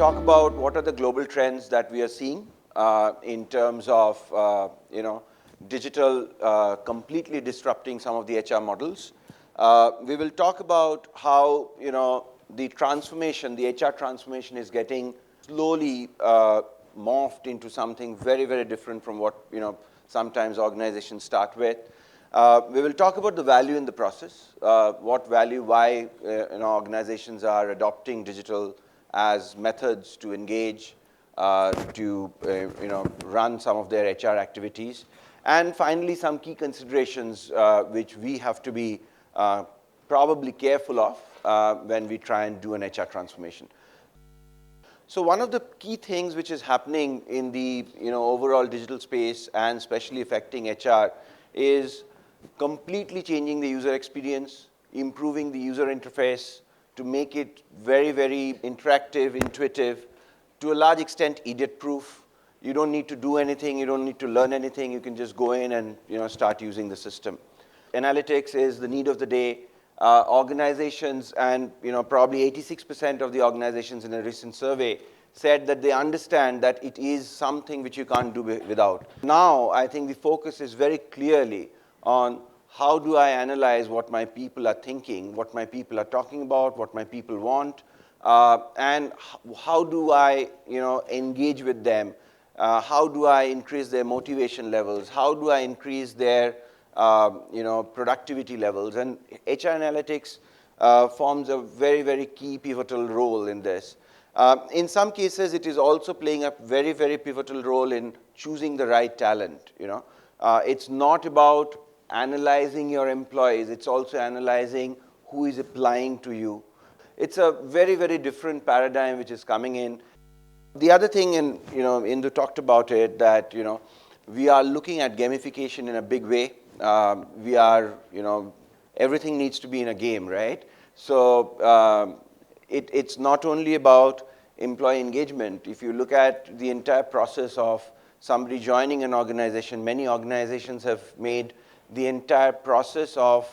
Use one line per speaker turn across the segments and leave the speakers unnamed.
talk about what are the global trends that we are seeing in terms of, digital completely disrupting some of the HR models. We will talk about how, the transformation, the HR transformation is getting slowly morphed into something very, very different from what, sometimes organizations start with. We will talk about the value in the process, what value, why organizations are adopting digital as methods to engage, to run some of their HR activities. And finally, some key considerations which we have to be probably careful of when we try and do an HR transformation. So one of the key things which is happening in the overall digital space and especially affecting HR is completely changing the user experience, improving the user interface to make it very, very interactive, intuitive, to a large extent idiot-proof. You don't need to do anything, you don't need to learn anything, you can just go in and start using the system. Analytics is the need of the day. Organizations, and probably 86% of the organizations in a recent survey said that they understand that it is something which you can't do without. Now, I think the focus is very clearly on how do I analyze what my people are thinking, what my people are talking about, what my people want, and how do I engage with them, how do I increase their motivation levels, how do I increase their productivity levels. And HR analytics forms a very, very key pivotal role in this. In some cases, it is also playing a very, very pivotal role in choosing the right talent. It's not about analyzing your employees, it's also analyzing who is applying to you. It's a very, very different paradigm which is coming in. The other thing, and Indu talked about it, that we are looking at gamification in a big way. We are, everything needs to be in a game, right? So it's not only about employee engagement. If you look at the entire process of somebody joining an organization, many organizations have made the entire process of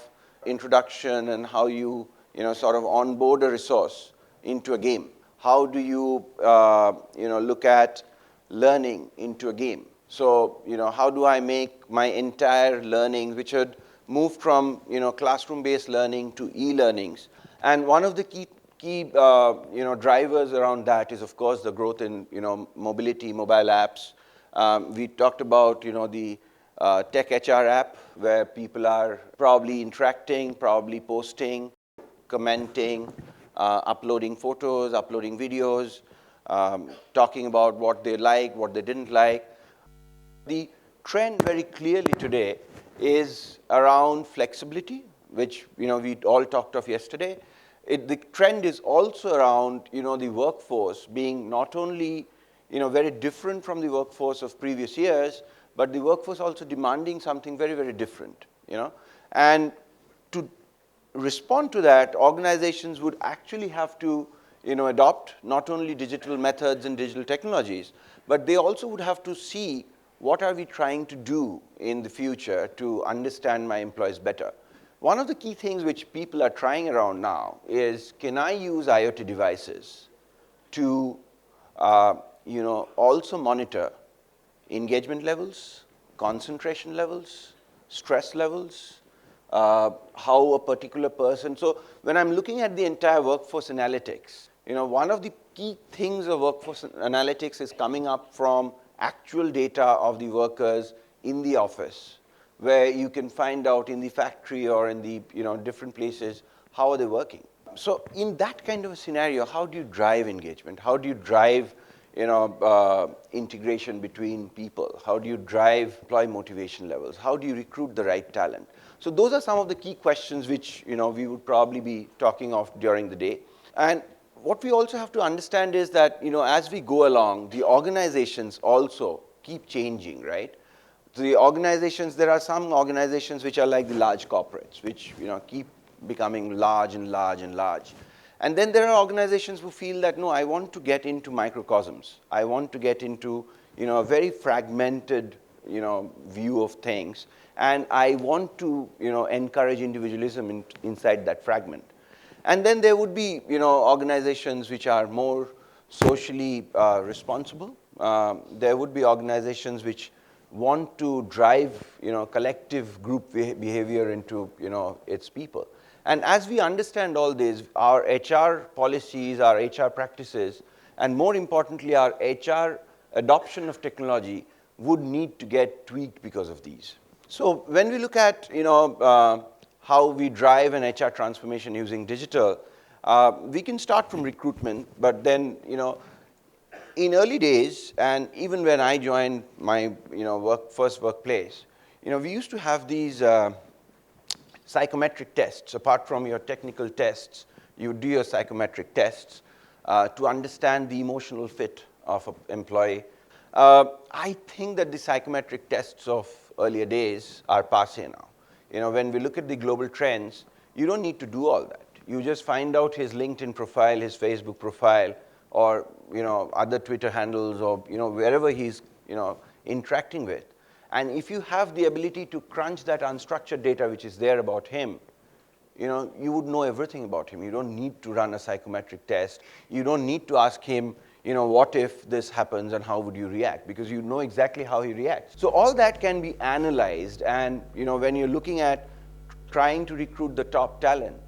introduction and how you, sort of onboard a resource into a game. How do you, look at learning into a game? So, how do I make my entire learning, which had moved from, classroom-based learning to e-learnings? And one of the key drivers around that is, of course, the growth in, mobility, mobile apps. We talked about, the Tech HR app, where people are probably interacting, probably posting, commenting, uploading photos, uploading videos, talking about what they like, what they didn't like. The trend very clearly today is around flexibility, which we all talked of yesterday. The trend is also around the workforce being not only very different from the workforce of previous years, but the workforce also demanding something very, very different. And to respond to that, organizations would actually have to adopt not only digital methods and digital technologies, but they also would have to see what are we trying to do in the future to understand my employees better. One of the key things which people are trying around now is, can I use IoT devices to also monitor engagement levels, concentration levels, stress levels, how a particular person. So when I'm looking at the entire workforce analytics, one of the key things of workforce analytics is coming up from actual data of the workers in the office, where you can find out in the factory or in the different places, how are they working. So in that kind of a scenario, how do you drive engagement? How do you drive integration between people? How do you drive employee motivation levels? How do you recruit the right talent? So those are some of the key questions which we would probably be talking of during the day. And what we also have to understand is that as we go along, the organizations also keep changing, right? The organizations, there are some organizations which are like the large corporates, which keep becoming large and large and large. And then there are organizations who feel that, no, I want to get into microcosms. I want to get into a very fragmented view of things. And I want to encourage individualism inside that fragment. And then there would be organizations which are more socially responsible. There would be organizations which want to drive, collective group behavior into, its people. And as we understand all this, our HR policies, our HR practices, and more importantly, our HR adoption of technology would need to get tweaked because of these. So when we look at, how we drive an HR transformation using digital, we can start from recruitment, but then, in early days, and even when I joined my, first workplace, we used to have these psychometric tests. Apart from your technical tests, you do your psychometric tests to understand the emotional fit of an employee. I think that the psychometric tests of earlier days are passé now. When we look at the global trends, you don't need to do all that. You just find out his LinkedIn profile, his Facebook profile, or other Twitter handles, or wherever he's interacting with. And if you have the ability to crunch that unstructured data which is there about him, you would know everything about him. You don't need to run a psychometric test. You don't need to ask him, what if this happens and how would you react? Because you know exactly how he reacts. So all that can be analyzed, and when you're looking at trying to recruit the top talent,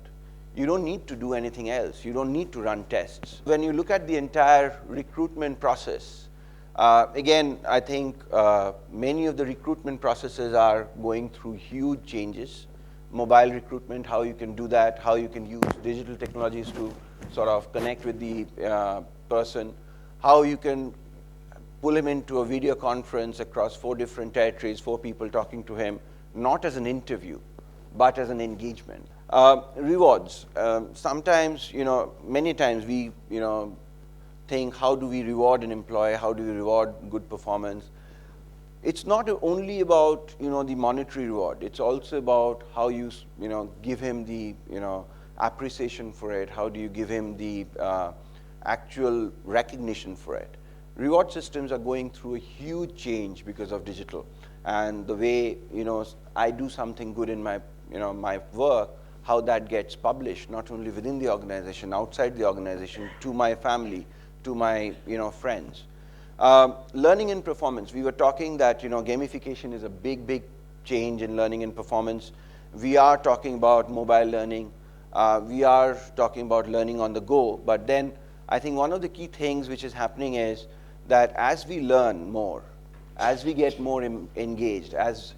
you don't need to do anything else. You don't need to run tests. When you look at the entire recruitment process, again, I think many of the recruitment processes are going through huge changes. Mobile recruitment, how you can do that, how you can use digital technologies to sort of connect with the person, how you can pull him into a video conference across 4 different territories, 4 people talking to him, not as an interview, but as an engagement. Rewards. Sometimes, many times we, think, how do we reward an employee? How do we reward good performance? It's not only about, the monetary reward. It's also about how you, give him the, appreciation for it. How do you give him the actual recognition for it? Reward systems are going through a huge change because of digital. And the way, I do something good in my, my work, how that gets published, not only within the organization, outside the organization, to my family, to my, friends. Learning and performance. We were talking that, gamification is a big, big change in learning and performance. We are talking about mobile learning. We are talking about learning on the go. But then I think one of the key things which is happening is that as we learn more, as we get more engaged, as,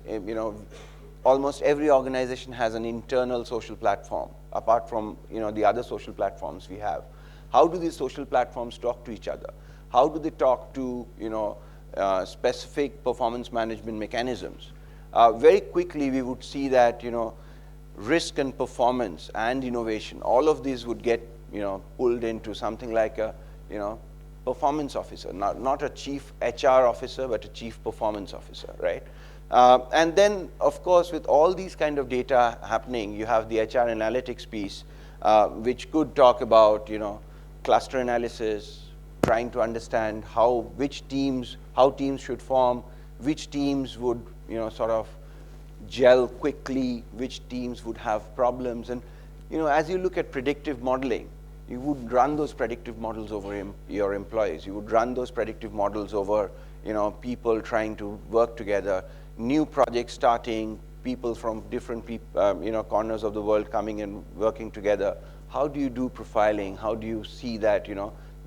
almost every organization has an internal social platform, apart from, the other social platforms we have. How do these social platforms talk to each other? How do they talk to, specific performance management mechanisms? Very quickly, we would see that, risk and performance and innovation, all of these would get, pulled into something like a, performance officer, not a chief HR officer, but a chief performance officer, right? And then, of course, with all these kind of data happening, you have the HR analytics piece, which could talk about, cluster analysis, trying to understand how teams should form, which teams would, sort of gel quickly, which teams would have problems. And, as you look at predictive modeling, you would run those predictive models over your employees. You would run those predictive models over, people trying to work together, new projects starting, people from different corners of the world coming and working together. How do you do profiling? How do you see that,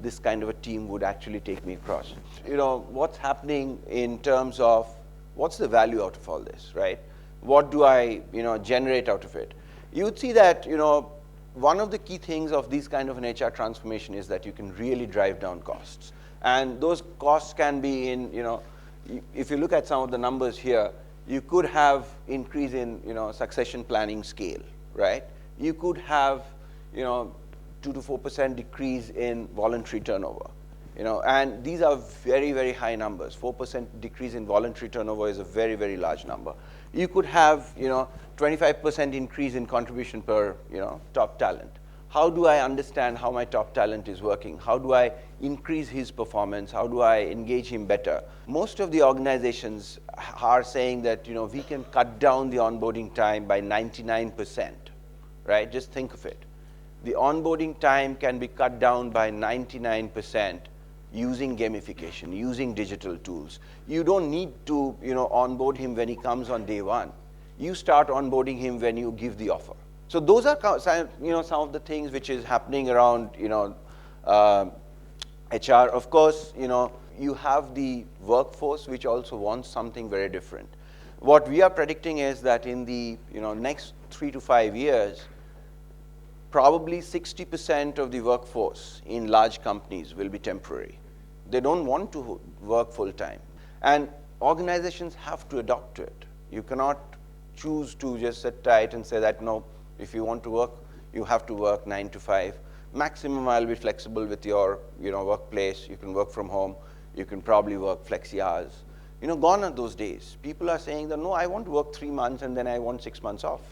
this kind of a team would actually take me across? What's happening in terms of what's the value out of all this, right? What do I, generate out of it? You would see that, one of the key things of these kind of an HR transformation is that you can really drive down costs. And those costs can be in, if you look at some of the numbers here, you could have increase in, succession planning scale, right? You could have, 2 to 4% decrease in voluntary turnover, and these are very, very high numbers. 4% decrease in voluntary turnover is a very, very large number. You could have, 25% increase in contribution per, top talent. How do I understand how my top talent is working? How do I increase his performance? How do I engage him better? Most of the organizations are saying that, we can cut down the onboarding time by 99%, right? Just think of it. The onboarding time can be cut down by 99% using gamification, using digital tools. You don't need to, onboard him when he comes on day one. You start onboarding him when you give the offer. So those are, some of the things which is happening around, HR. Of course, you have the workforce which also wants something very different. What we are predicting is that in the, next 3 to 5 years, probably 60% of the workforce in large companies will be temporary. They don't want to work full time. And organizations have to adopt to it. You cannot choose to just sit tight and say that, no, if you want to work, you have to work 9 to 5. Maximum, I'll be flexible with your workplace. You can work from home. You can probably work flexi hours. Gone are those days. People are saying that, no, I want to work 3 months and then I want 6 months off.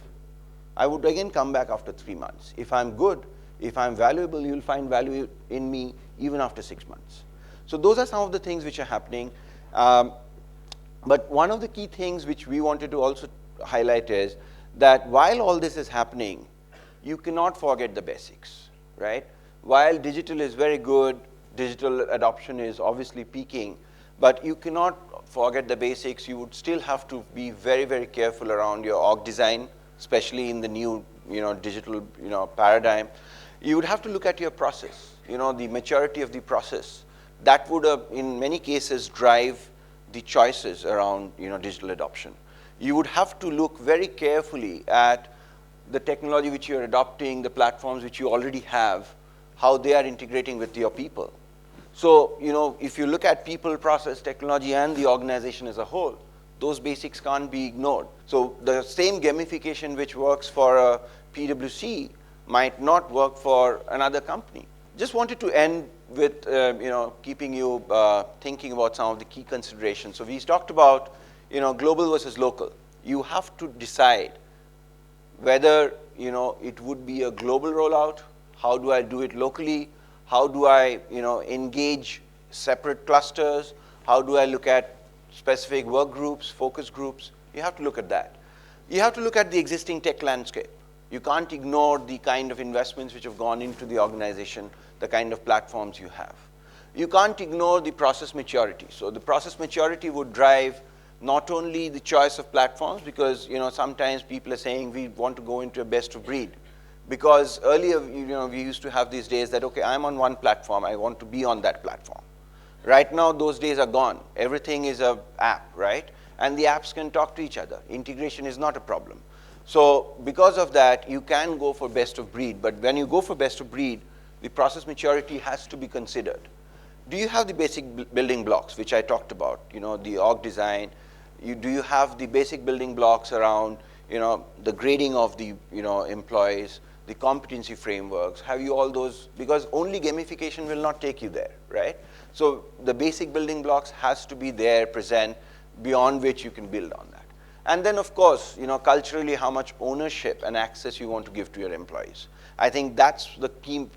I would again come back after 3 months. If I'm good, if I'm valuable, you'll find value in me even after 6 months. So those are some of the things which are happening. But one of the key things which we wanted to also highlight is that while all this is happening, you cannot forget the basics, right? While digital is very good, digital adoption is obviously peaking, but you cannot forget the basics. You would still have to be very, very careful around your org design, especially in the new, digital, paradigm. You would have to look at your process, the maturity of the process. That would, in many cases, drive the choices around, digital adoption. You would have to look very carefully at the technology which you're adopting, the platforms which you already have, how they are integrating with your people. So, if you look at people, process, technology, and the organization as a whole, those basics can't be ignored. So the same gamification which works for a PwC might not work for another company. Just wanted to end with keeping you thinking about some of the key considerations. So we talked about global versus local. You have to decide whether it would be a global rollout. How do I do it locally? How do I engage separate clusters? How do I look at specific work groups, focus groups? You have to look at that. You have to look at the existing tech landscape. You can't ignore the kind of investments which have gone into the organization, the kind of platforms you have. You can't ignore the process maturity. So the process maturity would drive not only the choice of platforms, because sometimes people are saying we want to go into a best of breed. Because earlier, we used to have these days that, okay, I'm on one platform, I want to be on that platform. Right now, those days are gone. Everything is an app, right? And the apps can talk to each other. Integration is not a problem. So because of that, you can go for best of breed. But when you go for best of breed, the process maturity has to be considered. Do you have the basic building blocks, which I talked about, the org design? Do you have the basic building blocks around, the grading of the, employees, the competency frameworks? Have you all those? Because only gamification will not take you there, right? So the basic building blocks has to be there, present, beyond which you can build on that. And then, of course, culturally, how much ownership and access you want to give to your employees. I think that's the key,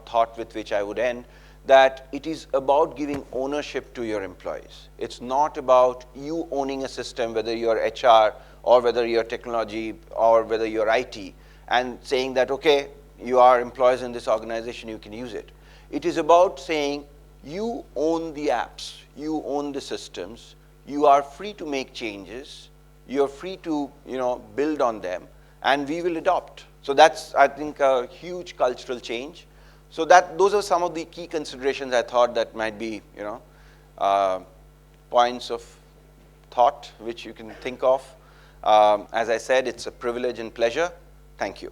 thought with which I would end, that it is about giving ownership to your employees. It's not about you owning a system, whether you're HR or whether you're technology or whether you're IT, and saying that, okay, you are employees in this organization, you can use it. It is about saying, you own the apps, you own the systems, you are free to make changes, you're free to build on them, and we will adopt. So that's, I think, a huge cultural change. So those are some of the key considerations I thought that might be points of thought which you can think of. As I said, it's a privilege and pleasure. Thank you.